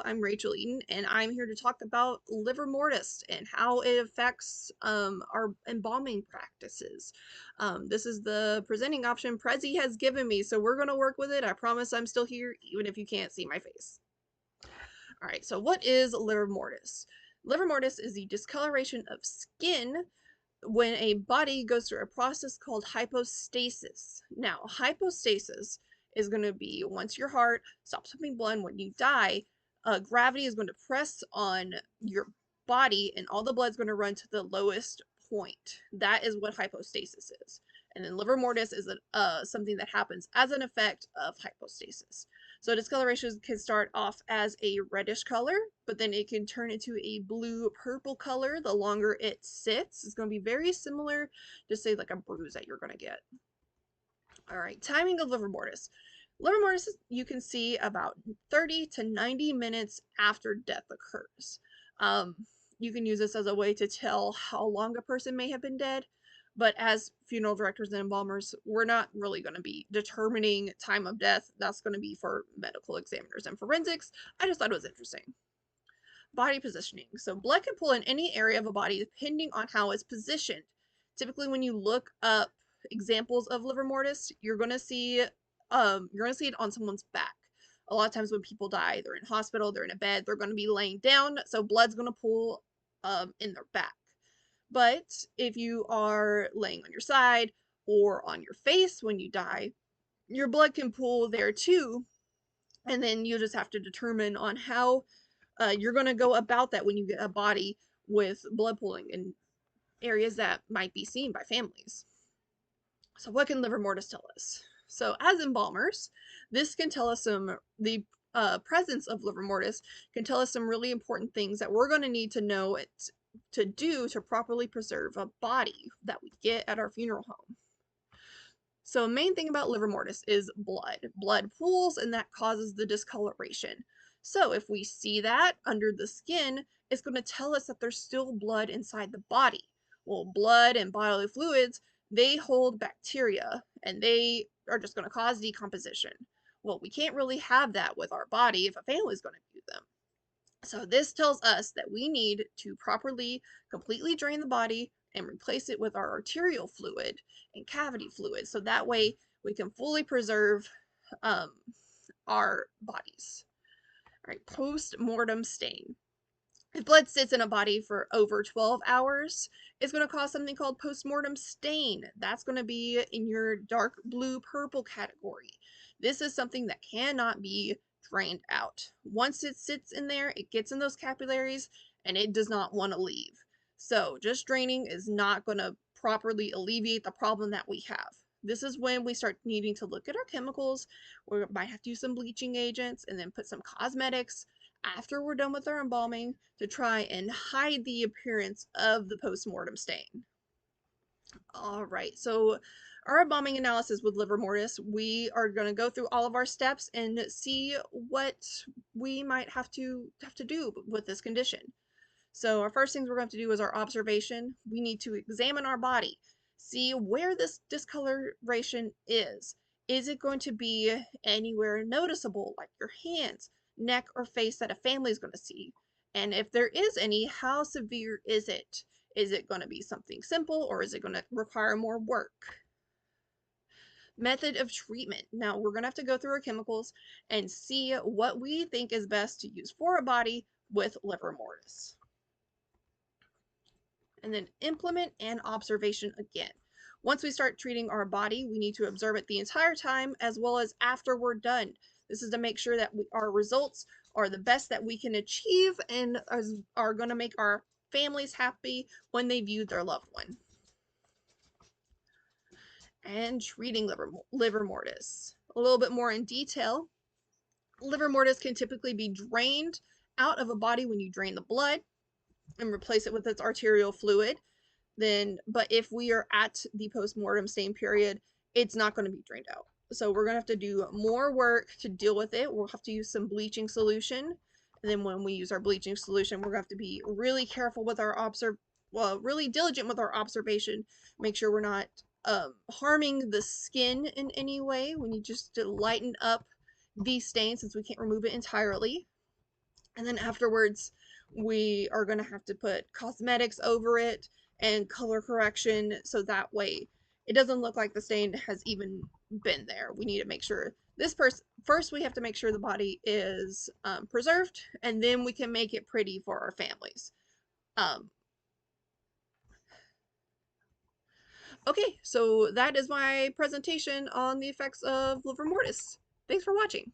I'm Rachel Eaton, and I'm here to talk about Livor Mortis and how it affects our embalming practices. This is the presenting option Prezi has given me, so we're going to work with it. I promise I'm still here, even if you can't see my face. All right, so what is Livor Mortis? Livor Mortis is the discoloration of skin when a body goes through a process called hypostasis. Now, hypostasis is going to be once your heart stops pumping blood when you die, gravity is going to press on your body and all the blood's going to run to the lowest point. That is what hypostasis is. And then livor mortis is something that happens as an effect of hypostasis. So discoloration can start off as a reddish color, but then it can turn into a blue-purple color the longer it sits. It's going to be very similar to, say, like a bruise that you're going to get. All right, timing of livor mortis. Livor mortis, you can see about 30 to 90 minutes after death occurs. You can use this as a way to tell how long a person may have been dead. But as funeral directors and embalmers, we're not really going to be determining time of death. That's going to be for medical examiners and forensics. I just thought it was interesting. Body positioning. So blood can pool in any area of a body depending on how it's positioned. Typically, when you look up examples of livor mortis, you're going to see it on someone's back. A lot of times when people die, they're in hospital, they're in a bed, they're going to be laying down, so blood's going to pool in their back. But if you are laying on your side or on your face when you die, your blood can pool there too. And then you just have to determine on how you're going to go about that when you get a body with blood pooling in areas that might be seen by families. So what can livor mortis tell us? So as embalmers, this can tell us the presence of livor mortis can tell us some really important things that we're going to need to know to do to properly preserve a body that we get at our funeral home. So main thing about livor mortis is blood. Blood pools and that causes the discoloration. So if we see that under the skin, it's going to tell us that there's still blood inside the body. Well, blood and bodily fluids, they hold bacteria and they are just going to cause decomposition. Well, we can't really have that with our body if a family is going to view them. So this tells us that we need to properly, completely drain the body and replace it with our arterial fluid and cavity fluid. So that way we can fully preserve our bodies. All right, post-mortem stain. If blood sits in a body for over 12 hours, it's going to cause something called post-mortem stain. That's going to be in your dark blue-purple category. This is something that cannot be drained out. Once it sits in there, it gets in those capillaries and it does not want to leave. So just draining is not going to properly alleviate the problem that we have. This is when we start needing to look at our chemicals. We might have to use some bleaching agents and then put some cosmetics after we're done with our embalming to try and hide the appearance of the post-mortem stain. All right, so our embalming analysis with livor mortis, we are going to go through all of our steps and see what we might have to do with this condition. So our first things we're going to do is our observation. We need to examine our body, see where this discoloration is. Is it going to be anywhere noticeable, like your hands, neck, or face that a family is going to see? And if there is any, how severe is it? Is it going to be something simple or is it going to require more work? Method of treatment. Now we're going to have to go through our chemicals and see what we think is best to use for a body with livor mortis. And then implement and observation again. Once we start treating our body, we need to observe it the entire time as well as after we're done. This is to make sure that our results are the best that we can achieve and are going to make our families happy when they view their loved one. And treating livor mortis. A little bit more in detail. Livor mortis can typically be drained out of a body when you drain the blood and replace it with its arterial fluid. But if we are at the post-mortem stain period, it's not going to be drained out. So we're going to have to do more work to deal with it. We'll have to use some bleaching solution. And then when we use our bleaching solution, we're going to have to be really careful with our really diligent with our observation. Make sure we're not harming the skin in any way. We need just to lighten up the stain since we can't remove it entirely. And then afterwards, we are going to have to put cosmetics over it and color correction so that way it doesn't look like the stain has even been there. We need to make sure this person first, we have to make sure the body is preserved, and then we can make it pretty for our families. Um, okay, so that is my presentation on the effects of Livor Mortis. Thanks for watching.